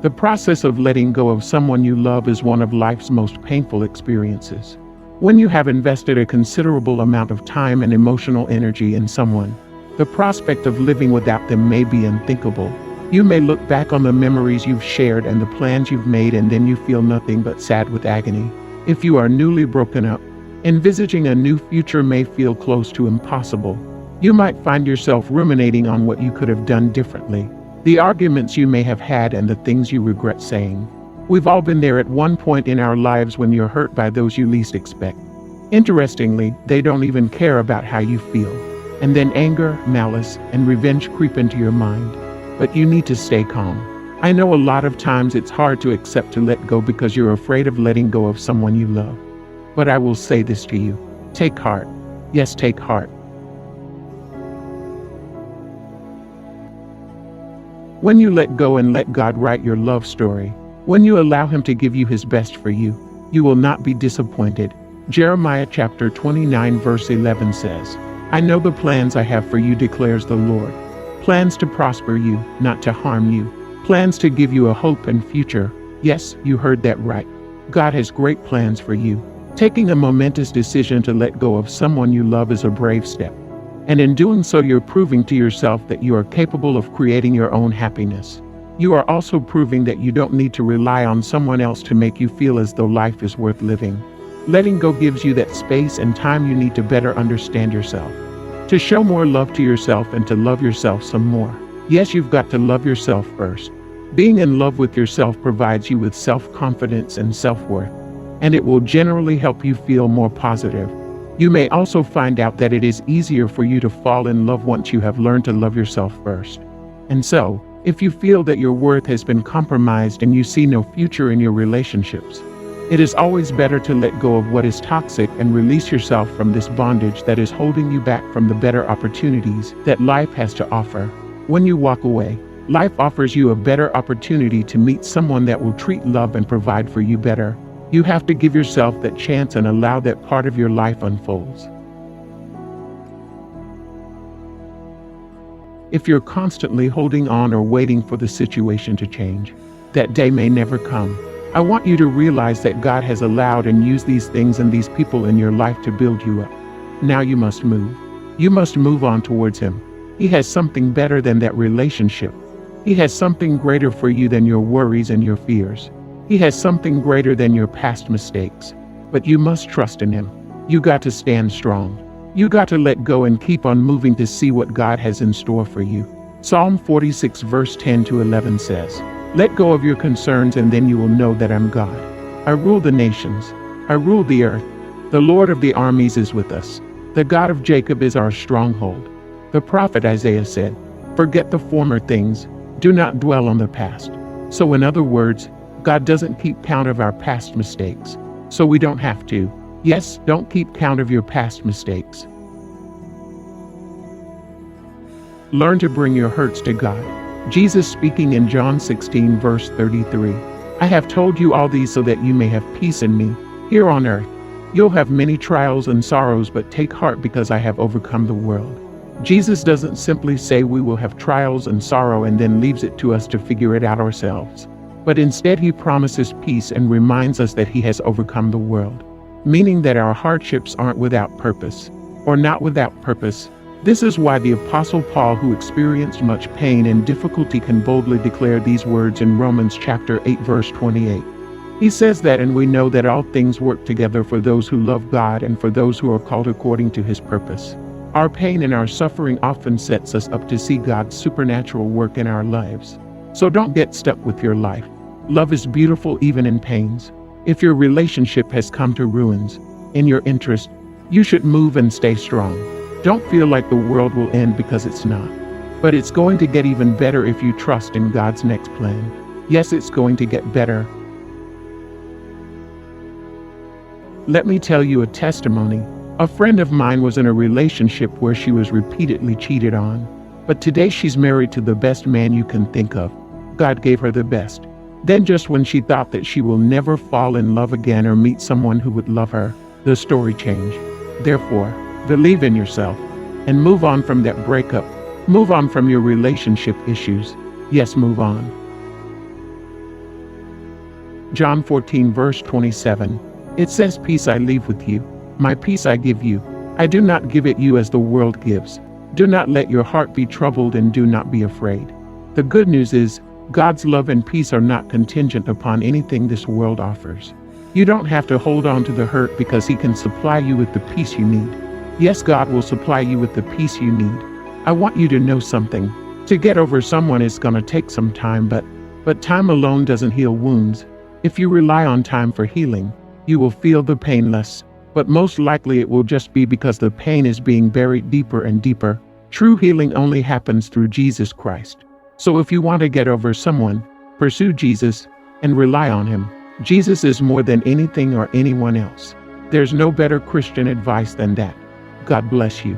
The process of letting go of someone you love is one of life's most painful experiences. When you have invested a considerable amount of time and emotional energy in someone, the prospect of living without them may be unthinkable. You may look back on the memories you've shared and the plans you've made, and then you feel nothing but sad with agony. If you are newly broken up, envisaging a new future may feel close to impossible. You might find yourself ruminating on what you could have done differently, the arguments you may have had, and the things you regret saying. We've all been there at one point in our lives when you're hurt by those you least expect. Interestingly, they don't even care about how you feel. And then anger, malice, and revenge creep into your mind. But you need to stay calm. I know a lot of times it's hard to accept to let go because you're afraid of letting go of someone you love. But I will say this to you. Take heart. Yes, take heart. When you let go and let God write your love story, when you allow Him to give you His best for you, you will not be disappointed. Jeremiah chapter 29 verse 11 says, "I know the plans I have for you, declares the Lord. Plans to prosper you, not to harm you. Plans to give you a hope and future." Yes, you heard that right. God has great plans for you. Taking a momentous decision to let go of someone you love is a brave step. And in doing so, you're proving to yourself that you are capable of creating your own happiness. You are also proving that you don't need to rely on someone else to make you feel as though life is worth living. Letting go gives you that space and time you need to better understand yourself, to show more love to yourself and to love yourself some more. Yes, you've got to love yourself first. Being in love with yourself provides you with self-confidence and self-worth, and it will generally help you feel more positive. You may also find out that it is easier for you to fall in love once you have learned to love yourself first. And so, if you feel that your worth has been compromised and you see no future in your relationships, it is always better to let go of what is toxic and release yourself from this bondage that is holding you back from the better opportunities that life has to offer. When you walk away, life offers you a better opportunity to meet someone that will treat, love, and provide for you better. You have to give yourself that chance and allow that part of your life unfolds. If you're constantly holding on or waiting for the situation to change, that day may never come. I want you to realize that God has allowed and used these things and these people in your life to build you up. Now you must move. You must move on towards Him. He has something better than that relationship. He has something greater for you than your worries and your fears. He has something greater than your past mistakes. But you must trust in Him. You got to stand strong. You got to let go and keep on moving to see what God has in store for you. Psalm 46 verse 10 to 11 says, "Let go of your concerns and then you will know that I'm God. I rule the nations. I rule the earth. The Lord of the armies is with us. The God of Jacob is our stronghold." The prophet Isaiah said, "Forget the former things. Do not dwell on the past." So in other words, God doesn't keep count of our past mistakes, so we don't have to. Yes, don't keep count of your past mistakes. Learn to bring your hurts to God. Jesus speaking in John 16 verse 33, "I have told you all these so that you may have peace in me. Here on earth, you'll have many trials and sorrows, but take heart because I have overcome the world." Jesus doesn't simply say we will have trials and sorrow and then leaves it to us to figure it out ourselves. But instead He promises peace and reminds us that He has overcome the world, meaning that our hardships aren't without purpose, or not without purpose. This is why the Apostle Paul, who experienced much pain and difficulty, can boldly declare these words in Romans chapter 8 verse 28. He says that, "And we know that all things work together for those who love God and for those who are called according to His purpose." Our pain and our suffering often sets us up to see God's supernatural work in our lives. So don't get stuck with your life. Love is beautiful even in pains. If your relationship has come to ruins, in your interest, you should move and stay strong. Don't feel like the world will end, because it's not. But it's going to get even better if you trust in God's next plan. Yes, it's going to get better. Let me tell you a testimony. A friend of mine was in a relationship where she was repeatedly cheated on. But today she's married to the best man you can think of. God gave her the best. Then just when she thought that she will never fall in love again or meet someone who would love her, the story changed. Therefore, believe in yourself and move on from that breakup. Move on from your relationship issues. Yes, move on. John 14 verse 27. It says, "Peace I leave with you. My peace I give you. I do not give it you as the world gives. Do not let your heart be troubled and do not be afraid." The good news is, God's love and peace are not contingent upon anything this world offers. You don't have to hold on to the hurt because He can supply you with the peace you need. Yes, God will supply you with the peace you need. I want you to know something. To get over someone is going to take some time, but time alone doesn't heal wounds. If you rely on time for healing, you will feel the pain less, but most likely it will just be because the pain is being buried deeper and deeper. True healing only happens through Jesus Christ. So if you want to get over someone, pursue Jesus and rely on Him. Jesus is more than anything or anyone else. There's no better Christian advice than that. God bless you.